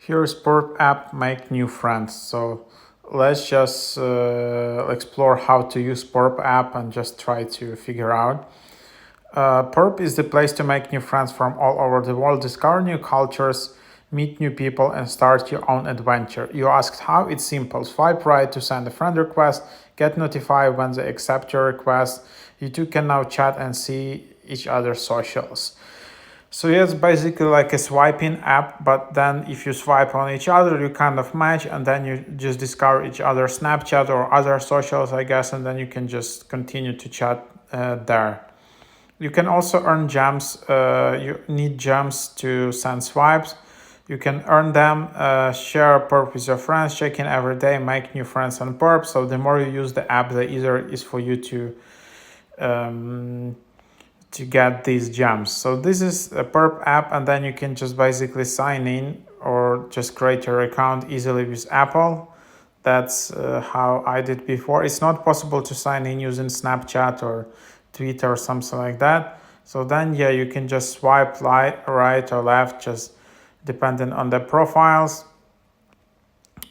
Here's PURP app, make new friends. So let's just explore how to use PURP app and just try to figure out. PURP is the place to make new friends from all over the world, discover new cultures, meet new people, and start your own adventure. You asked how? It's simple. Swipe right to send a friend request, get notified when they accept your request. You two can now chat and see each other's socials. So yeah, it's basically like a swiping app, but then if you swipe on each other, you kind of match, and then you just discover each other's Snapchat or other socials, I guess, and then you can just continue to chat there. You can also earn gems. You need gems to send swipes. You can earn them, share PURP with your friends, check in every day, make new friends on PURP. So the more you use the app, the easier it is for you to get these gems. So this is a PURP app, and then you can just basically sign in or just create your account easily with Apple. That's how I did before. It's not possible to sign in using Snapchat or Twitter or something like that. So then, yeah, you can just swipe right or left, just depending on the profiles.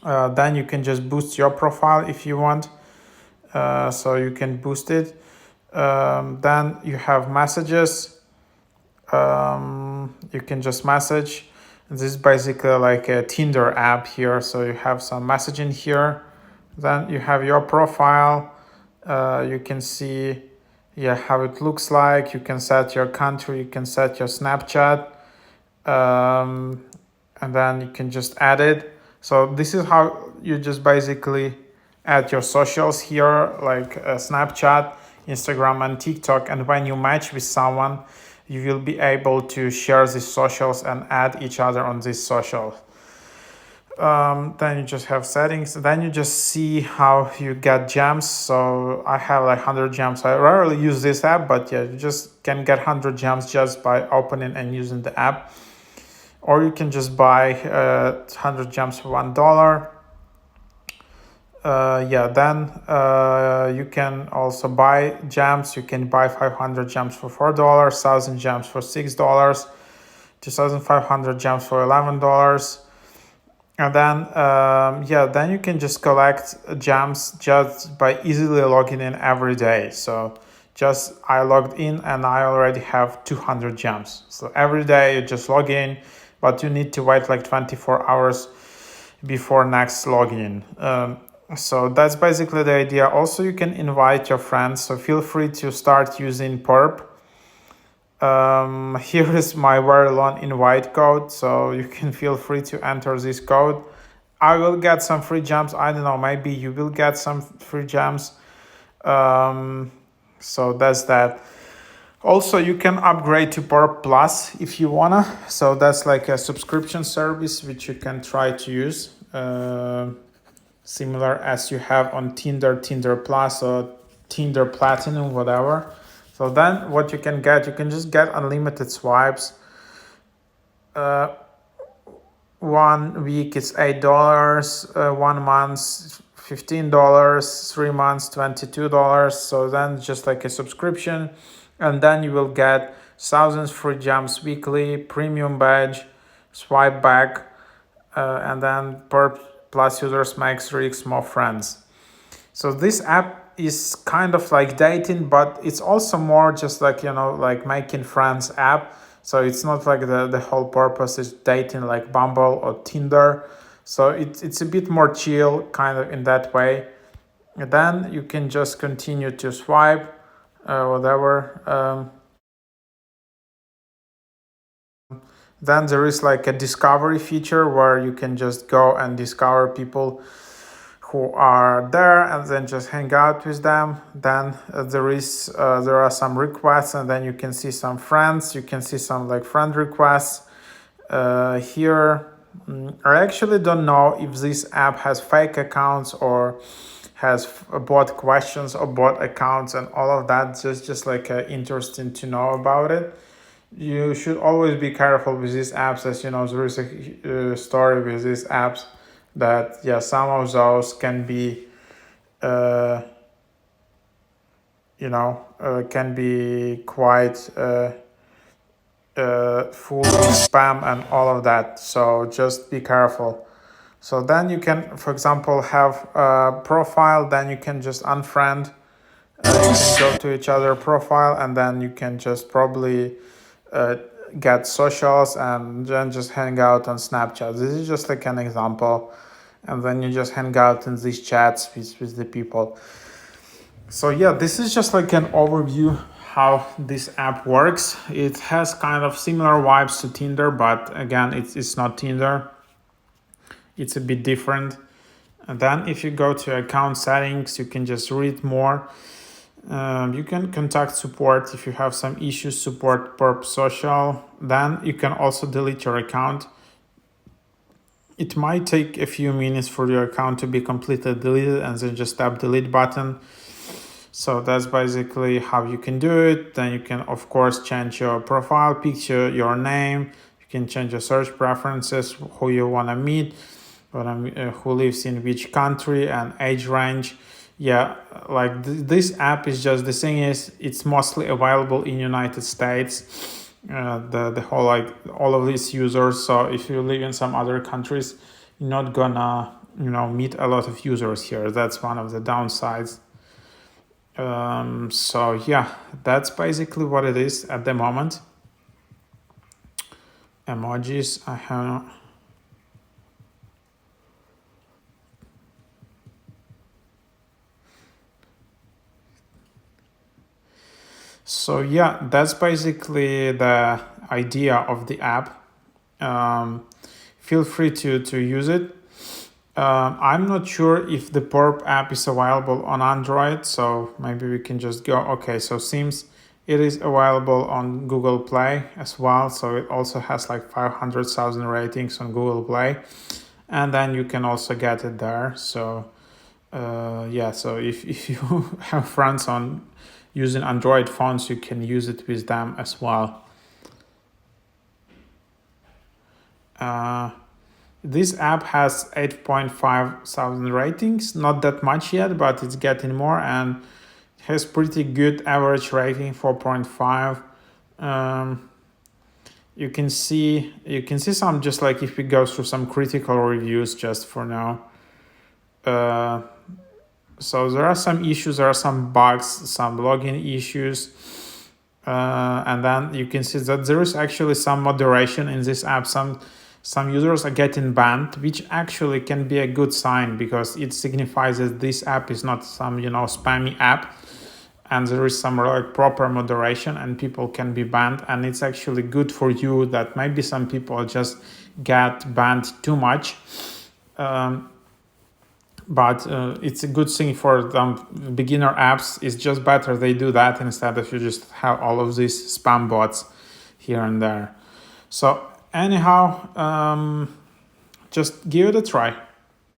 Then you can just boost your profile if you want. So you can boost it. Then you have messages. You can just message. This is basically like a Tinder app here. So you have some messaging here. Then you have your profile. You can see how it looks like. You can set your country. You can set your Snapchat. And then you can just add it. So this is how you just basically add your socials here, like Snapchat, Instagram, and TikTok. And when you match with someone, you will be able to share these socials and add each other on these socials. Then you just have settings. Then you just see how you get gems. So I have like 100 gems. I rarely use this app, but yeah, you just can get 100 gems just by opening and using the app. Or you can just buy 100 gems for $1. Then you can also buy gems. You can buy 500 gems for $4, 1,000 gems for $6, 2,500 gems for $11. And then you can just collect gems just by easily logging in every day. So just I logged in and I already have 200 gems. So every day you just log in, but you need to wait like 24 hours before next login. So that's basically the idea. Also, you can invite your friends. So feel free to start using PURP. Here is my very long invite code. So you can feel free to enter this code. I will get some free gems. I don't know, maybe you will get some free gems. So that's that. Also, you can upgrade to PURP Plus if you wanna. So that's like a subscription service which you can try to use. Similar as you have on Tinder Plus or Tinder Platinum, whatever. So then what you can just get unlimited swipes. 1 week it's $8, 1 month $15, 3 months $22. So then just like a subscription, and then you will get thousands free gems weekly, premium badge, swipe back, and then per plus users makes 3x more friends. So this app is kind of like dating, but it's also more just like, like making friends app. So it's not like the whole purpose is dating like Bumble or Tinder. So it's a bit more chill kind of in that way. And then you can just continue to swipe, whatever. Then there is like a discovery feature where you can just go and discover people who are there and then just hang out with them. Then there are some requests, and then you can see some friends. You can see some like friend requests here. I actually don't know if this app has fake accounts or has bot questions or bot accounts and all of that. Just like interesting to know about it. You should always be careful with these apps, as you know, there is a story with these apps that some of those can be can be quite full with spam and all of that. So just be careful. So then you can, for example, have a profile, then you can just unfriend. You can go to each other profile, and then you can just probably get socials and then just hang out on Snapchat. This is just like an example. And then you just hang out in these chats with the people. So yeah, this is just like an overview how this app works. It has kind of similar vibes to Tinder, but again, it's not Tinder. It's a bit different. And then if you go to account settings, you can just read more. You can contact support if you have some issues, support PURP social. Then you can also delete your account. It might take a few minutes for your account to be completely deleted, and then just tap delete button. So that's basically how you can do it. Then you can, of course, change your profile picture, your name. You can change your search preferences, who you want to meet, who lives in which country, and age range. Yeah, like this app is just, the thing is, it's mostly available in United States. The whole, like, all of these users. So if you live in some other countries, you're not gonna meet a lot of users here. That's one of the downsides. So yeah, that's basically what it is at the moment. Emojis, I have. So yeah, that's basically the idea of the app. Feel free to use it. I'm not sure if the PURP app is available on Android, so maybe we can just go. Okay, so seems it is available on Google Play as well. So it also has like 500,000 ratings on Google Play, and then you can also get it there. So yeah, so if you have friends on using Android phones, you can use it with them as well. This app has 8.5 thousand ratings, not that much yet, but it's getting more, and it has pretty good average rating, 4.5. You can see some, just like if we go through some critical reviews just for now. So there are some issues, there are some bugs, some login issues. And then you can see that there is actually some moderation in this app. Some users are getting banned, which actually can be a good sign, because it signifies that this app is not some spammy app, and there is some like proper moderation, and people can be banned. And it's actually good for you that maybe some people just get banned too much. But it's a good thing for the beginner apps. It's just better they do that instead of you just have all of these spam bots here and there. So anyhow, just give it a try.